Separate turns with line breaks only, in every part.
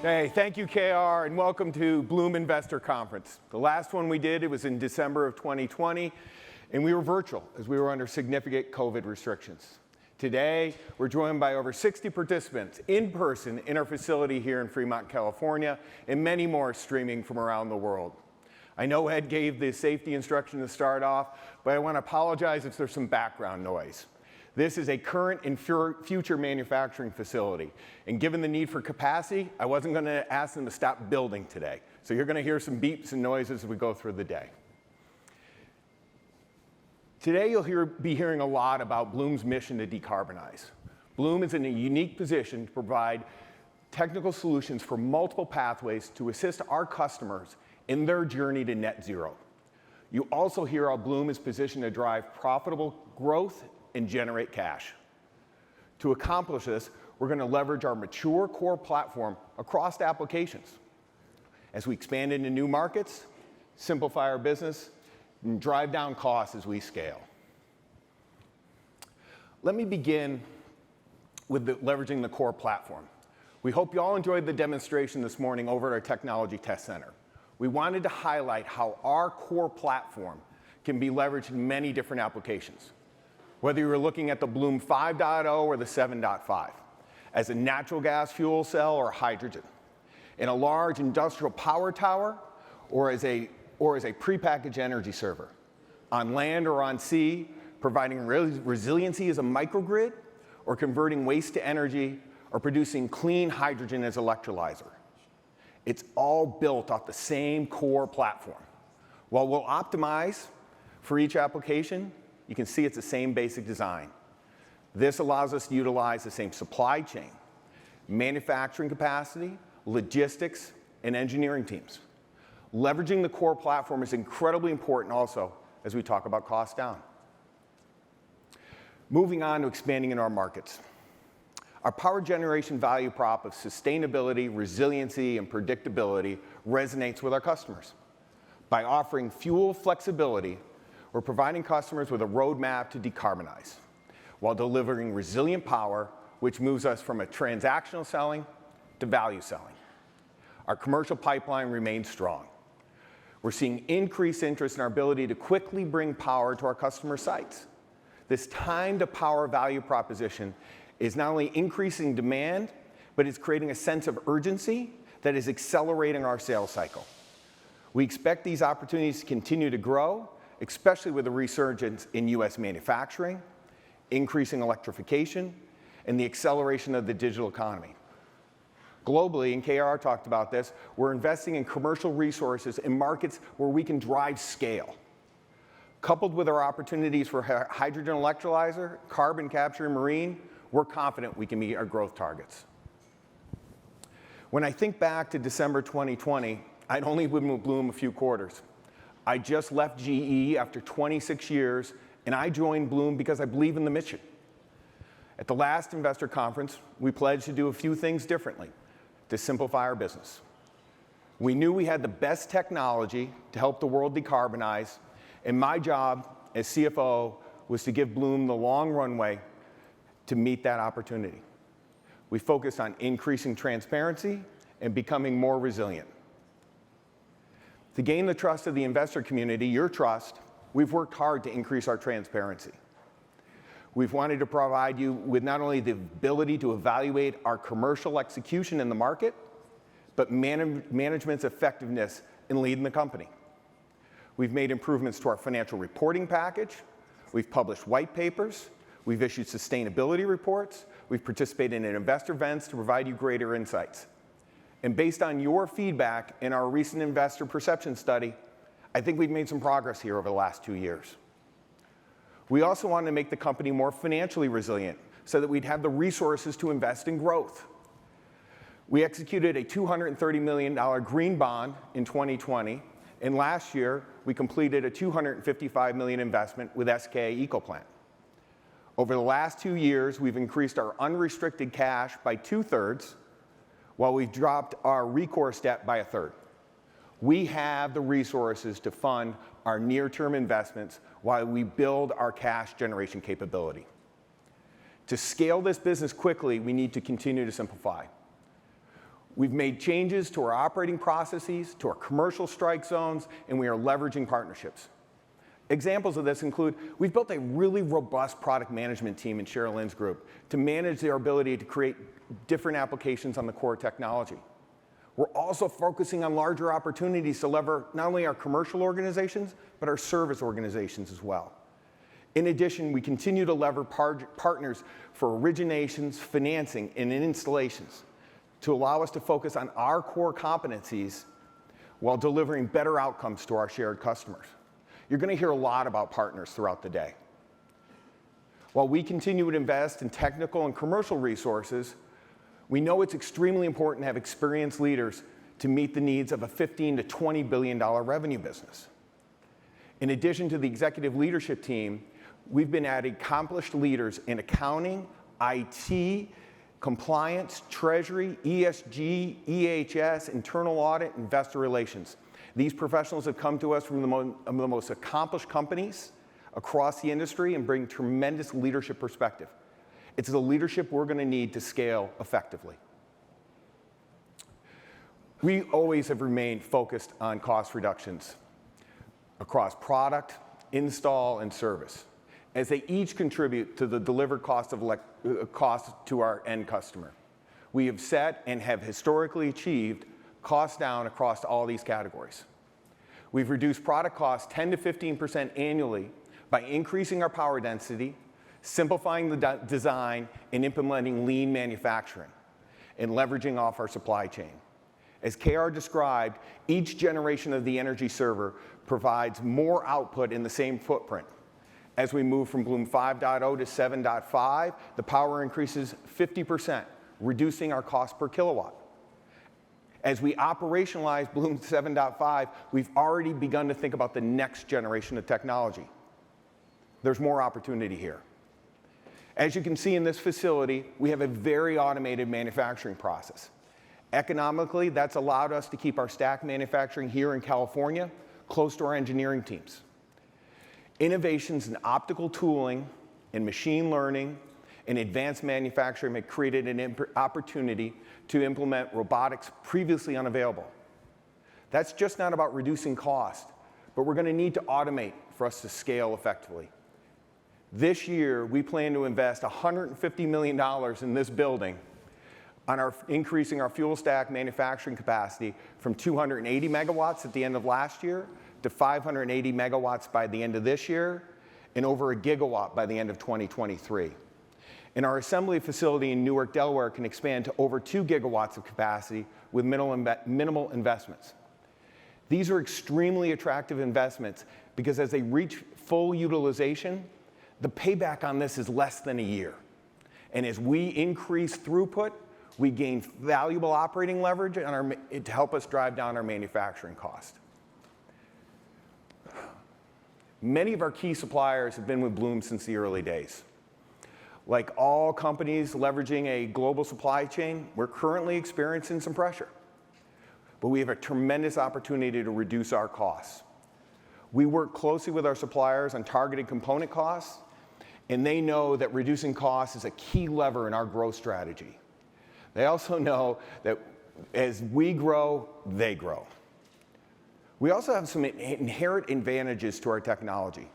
Hey, thank you, KR, and welcome to Bloom Investor Conference. The last one we did, it was in December of 2020, and we were virtual as we were under significant COVID restrictions. Today, we're joined by over 60 participants in person in our facility here in Fremont, California, and many more streaming from around the world. I know Ed gave the safety instruction to start off, but I want to apologize if there's some background noise. This is a current and future manufacturing facility. And given the need for capacity, I wasn't going to ask them to stop building today. So you're going to hear some beeps and noises as we go through the day. Today you'll be hearing a lot about Bloom's mission to decarbonize. Bloom is in a unique position to provide technical solutions for multiple pathways to assist our customers in their journey to net zero. You also hear how Bloom is positioned to drive profitable growth and generate cash. To accomplish this, we're going to leverage our mature core platform across applications as we expand into new markets, simplify our business, and drive down costs as we scale. Let me begin with leveraging the core platform. We hope you all enjoyed the demonstration this morning over at our Technology Test Center. We wanted to highlight how our core platform can be leveraged in many different applications. Whether you're looking at the Bloom 5.0 or the 7.5, as a natural gas fuel cell or hydrogen, in a large industrial power tower, or as a prepackaged energy server, on land or on sea, providing resiliency as a microgrid, or converting waste to energy, or producing clean hydrogen as electrolyzer. It's all built off the same core platform. While we'll optimize for each application, you can see it's the same basic design. This allows us to utilize the same supply chain, manufacturing capacity, logistics, and engineering teams. Leveraging the core platform is incredibly important also as we talk about cost down. Moving on to expanding in our markets. Our power generation value prop of sustainability, resiliency, and predictability resonates with our customers. By offering fuel flexibility, we're providing customers with a roadmap to decarbonize, while delivering resilient power, which moves us from a transactional selling to value selling. Our commercial pipeline remains strong. We're seeing increased interest in our ability to quickly bring power to our customer sites. This time to power value proposition is not only increasing demand, but it's creating a sense of urgency that is accelerating our sales cycle. We expect these opportunities to continue to grow, especially with the resurgence in US manufacturing, increasing electrification, and the acceleration of the digital economy. Globally, and KR talked about this, we're investing in commercial resources in markets where we can drive scale. Coupled with our opportunities for hydrogen electrolyzer, carbon capture, and marine, we're confident we can meet our growth targets. When I think back to December 2020, I'd only been with Bloom a few quarters. I just left GE after 26 years, and I joined Bloom because I believe in the mission. At the last investor conference, we pledged to do a few things differently to simplify our business. We knew we had the best technology to help the world decarbonize, and my job as CFO was to give Bloom the long runway to meet that opportunity. We focused on increasing transparency and becoming more resilient. To gain the trust of the investor community, your trust, we've worked hard to increase our transparency. We've wanted to provide you with not only the ability to evaluate our commercial execution in the market, but management's effectiveness in leading the company. We've made improvements to our financial reporting package. We've published white papers. We've issued sustainability reports. We've participated in investor events to provide you greater insights. And based on your feedback in our recent investor perception study, I think we've made some progress here over the last 2 years. We also wanted to make the company more financially resilient so that we'd have the resources to invest in growth. We executed a $230 million green bond in 2020, and last year we completed a $255 million investment with SK ecoplant. Over the last 2 years, we've increased our unrestricted cash by 2/3, while we've dropped our recourse debt by 1/3. We have the resources to fund our near-term investments while we build our cash generation capability. To scale this business quickly, we need to continue to simplify. We've made changes to our operating processes, to our commercial strike zones, and we are leveraging partnerships. Examples of this include, we've built a really robust product management team in Cheryl Lynn's group to manage their ability to create different applications on the core technology. We're also focusing on larger opportunities to lever not only our commercial organizations, but our service organizations as well. In addition, we continue to lever partners for originations, financing, and installations to allow us to focus on our core competencies while delivering better outcomes to our shared customers. You're going to hear a lot about partners throughout the day. While we continue to invest in technical and commercial resources, we know it's extremely important to have experienced leaders to meet the needs of a $15 to $20 billion revenue business. In addition to the executive leadership team, we've been adding accomplished leaders in accounting, IT, compliance, treasury, ESG, EHS, internal audit, investor relations. These professionals have come to us from the most accomplished companies across the industry and bring tremendous leadership perspective. It's the leadership we're going to need to scale effectively. We always have remained focused on cost reductions across product, install, and service, as they each contribute to the delivered cost to our end customer. We have set and have historically achieved costs down across all these categories. We've reduced product costs 10 to 15% annually by increasing our power density, simplifying the design, and implementing lean manufacturing, and leveraging off our supply chain. As KR described, each generation of the energy server provides more output in the same footprint. As we move from Bloom 5.0 to 7.5, the power increases 50%, reducing our cost per kilowatt. As we operationalize Bloom 7.5, we've already begun to think about the next generation of technology. There's more opportunity here. As you can see in this facility, we have a very automated manufacturing process. Economically, that's allowed us to keep our stack manufacturing here in California close to our engineering teams. Innovations in optical tooling and machine learning and advanced manufacturing have created an opportunity to implement robotics previously unavailable. That's just not about reducing cost, but we're going to need to automate for us to scale effectively. This year, we plan to invest $150 million in this building on increasing our fuel stack manufacturing capacity from 280 megawatts at the end of last year to 580 megawatts by the end of this year, and over a gigawatt by the end of 2023. And our assembly facility in Newark, Delaware can expand to over 2 gigawatts of capacity with minimal investments. These are extremely attractive investments because as they reach full utilization, the payback on this is less than a year. And as we increase throughput, we gain valuable operating leverage to help us drive down our manufacturing cost. Many of our key suppliers have been with Bloom since the early days. Like all companies leveraging a global supply chain, we're currently experiencing some pressure. But we have a tremendous opportunity to reduce our costs. We work closely with our suppliers on targeted component costs, and they know that reducing costs is a key lever in our growth strategy. They also know that as we grow, they grow. We also have some inherent advantages to our technology.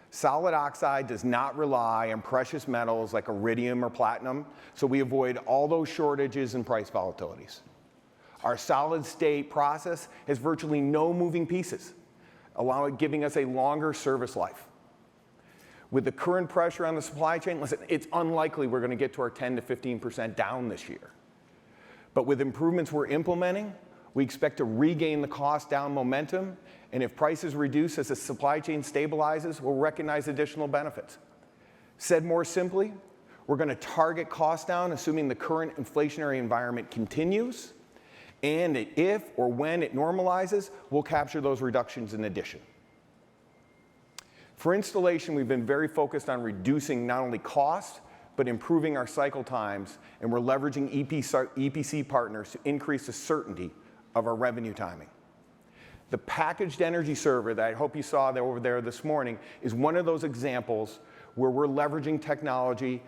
Solid oxide does not rely on precious metals like iridium or platinum, so we avoid all those shortages and price volatilities. Our solid state process has virtually no moving pieces, giving us a longer service life. With the current pressure on the supply chain, listen, it's unlikely we're going to get to our 10 to 15% down this year. But with improvements we're implementing, we expect to regain the cost down momentum, and if prices reduce as the supply chain stabilizes, we'll recognize additional benefits. Said more simply, we're going to target cost down assuming the current inflationary environment continues, and if or when it normalizes, we'll capture those reductions in addition. For installation, we've been very focused on reducing not only cost, but improving our cycle times, and we're leveraging EPC partners to increase the certainty of our revenue timing. The packaged energy server that I hope you saw over there this morning is one of those examples where we're leveraging technology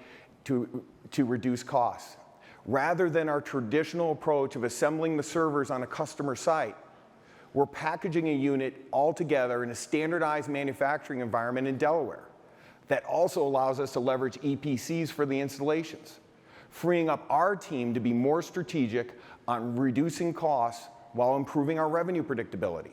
to reduce costs. Rather than our traditional approach of assembling the servers on a customer site, we're packaging a unit all together in a standardized manufacturing environment in Delaware that also allows us to leverage EPCs for the installations, freeing up our team to be more strategic on reducing costs while improving our revenue predictability.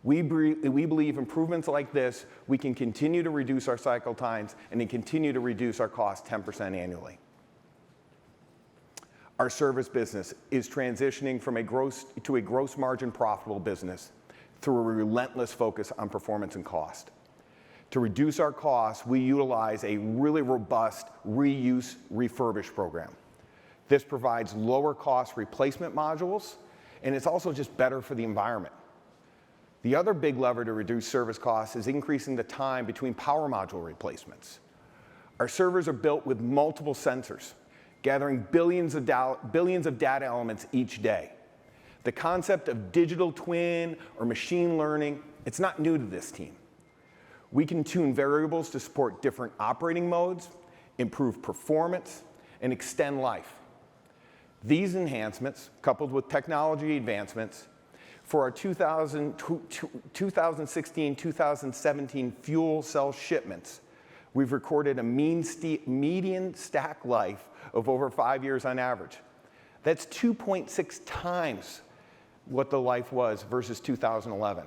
We believe improvements like this, we can continue to reduce our cycle times and then continue to reduce our costs 10% annually. Our service business is transitioning from a gross margin profitable business through a relentless focus on performance and cost. To reduce our costs, we utilize a really robust reuse refurbish program. This provides lower cost replacement modules, and it's also just better for the environment. The other big lever to reduce service costs is increasing the time between power module replacements. Our servers are built with multiple sensors, gathering billions of data elements each day. The concept of digital twin or machine learning, it's not new to this team. We can tune variables to support different operating modes, improve performance, and extend life. These enhancements, coupled with technology advancements, for our 2016-2017 fuel cell shipments, we've recorded a median stack life of over 5 years on average. That's 2.6 times what the life was versus 2011.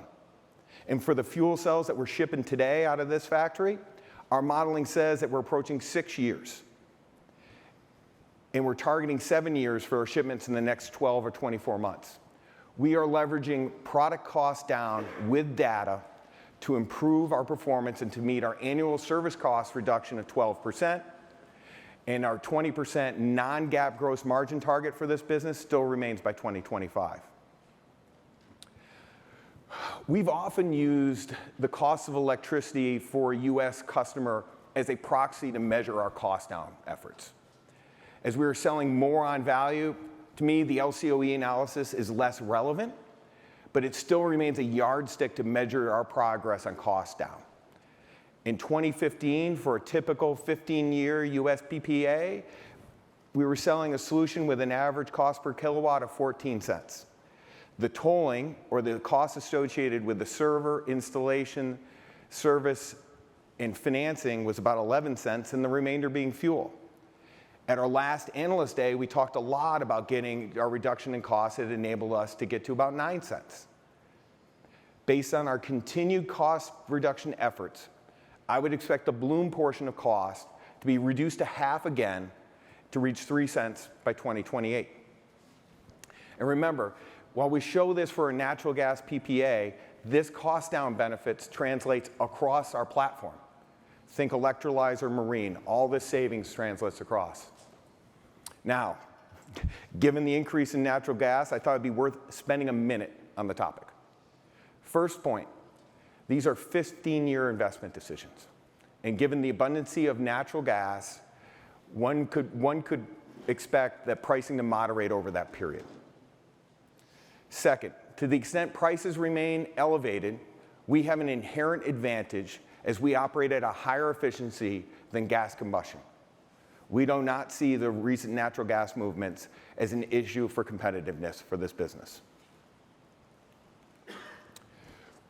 And for the fuel cells that we're shipping today out of this factory, our modeling says that we're approaching 6 years. And we're targeting 7 years for our shipments in the next 12 or 24 months. We are leveraging product costs down with data to improve our performance and to meet our annual service cost reduction of 12%. And our 20% non-GAAP gross margin target for this business still remains by 2025. We've often used the cost of electricity for a US customer as a proxy to measure our cost down efforts. As we are selling more on value, to me, the LCOE analysis is less relevant, but it still remains a yardstick to measure our progress on cost down. In 2015, for a typical 15-year US PPA, we were selling a solution with an average cost per kilowatt of 14 cents. The tolling, or the cost associated with the server, installation, service, and financing was about 11 cents, and the remainder being fuel. At our last Analyst Day, we talked a lot about getting our reduction in costs that enabled us to get to about 9 cents. Based on our continued cost reduction efforts, I would expect the Bloom portion of cost to be reduced to half again to reach 3 cents by 2028. And remember, while we show this for a natural gas PPA, this cost down benefits translates across our platform. Think electrolyzer, marine, all this savings translates across. Now, given the increase in natural gas, I thought it'd be worth spending a minute on the topic. First point, these are 15-year investment decisions. And given the abundancy of natural gas, one could expect that pricing to moderate over that period. Second, to the extent prices remain elevated, we have an inherent advantage as we operate at a higher efficiency than gas combustion. We do not see the recent natural gas movements as an issue for competitiveness for this business.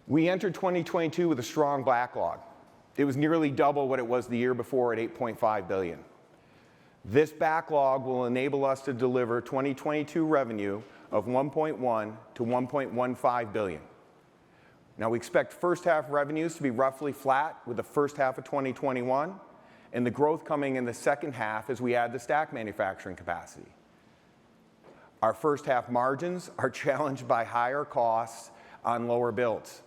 We entered 2022 with a strong backlog. It was nearly double what it was the year before at $8.5 billion. This backlog will enable us to deliver 2022 revenue of $1.1 to $1.15 billion. Now we expect first half revenues to be roughly flat with the first half of 2021, and the growth coming in the second half as we add the stack manufacturing capacity. Our first half margins are challenged by higher costs on lower builds.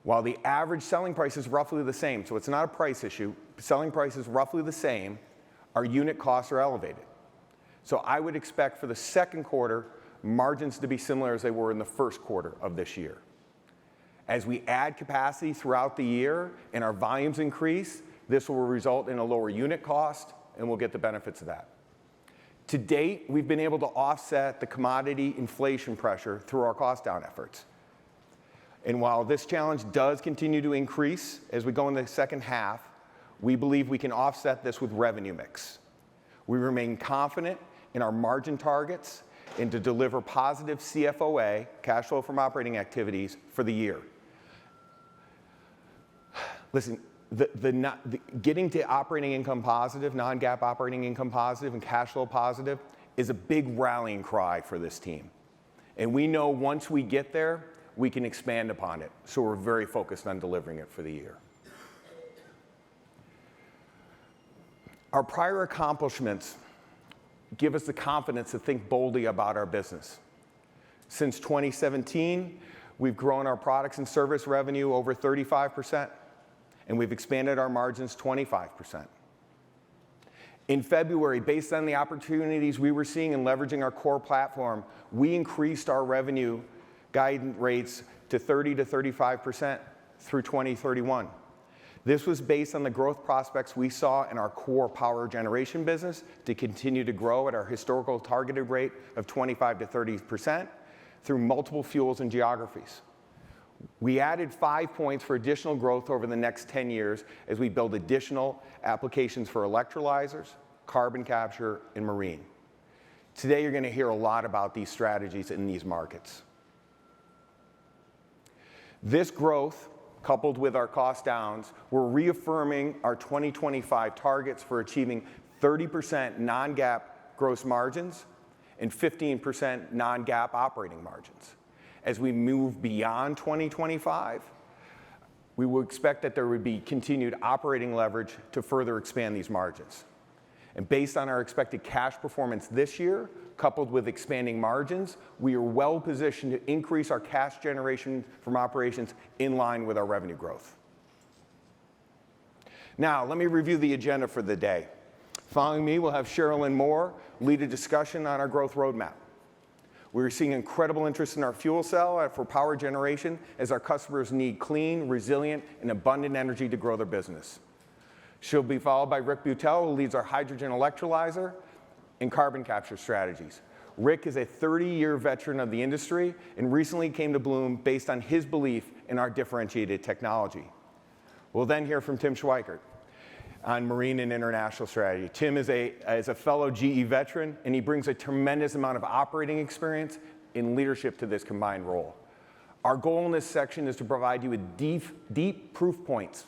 While the average selling price is roughly the same, so it's not a price issue, selling price is roughly the same, our unit costs are elevated. So I would expect for the second quarter, margins to be similar as they were in the first quarter of this year. As we add capacity throughout the year and our volumes increase, this will result in a lower unit cost, and we'll get the benefits of that. To date, we've been able to offset the commodity inflation pressure through our cost down efforts. And while this challenge does continue to increase as we go into the second half, we believe we can offset this with revenue mix. We remain confident in our margin targets and to deliver positive CFOA, cash flow from operating activities, for the year. Listen, getting to operating income positive, non-GAAP operating income positive, and cash flow positive is a big rallying cry for this team. And we know once we get there, we can expand upon it. So we're very focused on delivering it for the year. Our prior accomplishments give us the confidence to think boldly about our business. Since 2017, we've grown our products and service revenue over 35%, and we've expanded our margins 25%. In February, based on the opportunities we were seeing in leveraging our core platform, we increased our revenue guidance rates to 30 to 35% through 2031. This was based on the growth prospects we saw in our core power generation business to continue to grow at our historical targeted rate of 25 to 30% through multiple fuels and geographies. We added 5 points for additional growth over the next 10 years as we build additional applications for electrolyzers, carbon capture, and marine. Today, you're going to hear a lot about these strategies in these markets. This growth, coupled with our cost downs, we're reaffirming our 2025 targets for achieving 30% non-GAAP gross margins and 15% non-GAAP operating margins. As we move beyond 2025, we will expect that there would be continued operating leverage to further expand these margins. And based on our expected cash performance this year, coupled with expanding margins, we are well positioned to increase our cash generation from operations in line with our revenue growth. Now, let me review the agenda for the day. Following me, we'll have Sherilyn Moore lead a discussion on our growth roadmap. We're seeing incredible interest in our fuel cell for power generation as our customers need clean, resilient, and abundant energy to grow their business. She'll be followed by Rick Butel, who leads our hydrogen electrolyzer and carbon capture strategies. Rick is a 30-year veteran of the industry and recently came to Bloom based on his belief in our differentiated technology. We'll then hear from Tim Schweikert on marine and international strategy. Tim is a fellow GE veteran, and he brings a tremendous amount of operating experience in leadership to this combined role. Our goal in this section is to provide you with deep proof points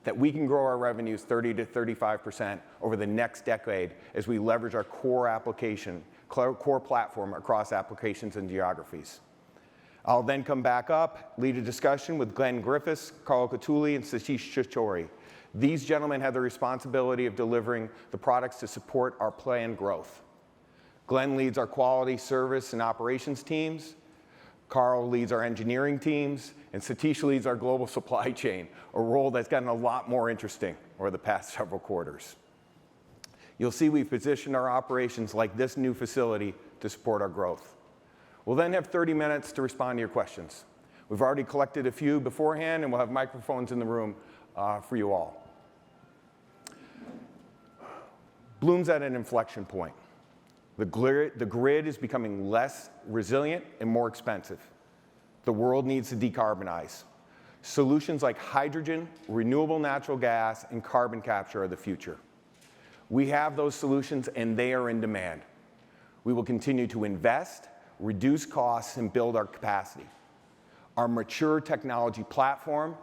that we can grow our revenues 30 to 35% over the next decade as we leverage our core platform across applications and geographies. I'll then come back up, lead a discussion with Glenn Griffiths, Carl Catulli, and Satish Chichori. These gentlemen have the responsibility of delivering the products to support our planned growth. Glenn leads our quality, service, and operations teams. Carl leads our engineering teams, and Satish leads our global supply chain, a role that's gotten a lot more interesting over the past several quarters. You'll see we've positioned our operations like this new facility to support our growth. We'll then have 30 minutes to respond to your questions. We've already collected a few beforehand, and we'll have microphones in the room for you all. Bloom's at an inflection point. The grid is becoming less resilient and more expensive. The world needs to decarbonize. Solutions like hydrogen, renewable natural gas, and carbon capture are the future. We have those solutions, and they are in demand. We will continue to invest, reduce costs, and build our capacity. Our mature technology platform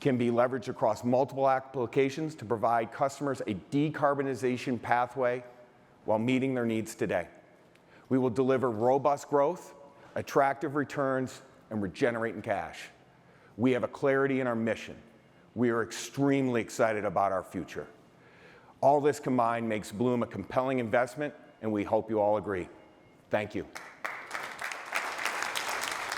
can be leveraged across multiple applications to provide customers a decarbonization pathway while meeting their needs today. We will deliver robust growth, attractive returns, and regenerating cash. We have a clarity in our mission. We are extremely excited about our future. All this combined makes Bloom a compelling investment, and we hope you all agree. Thank you.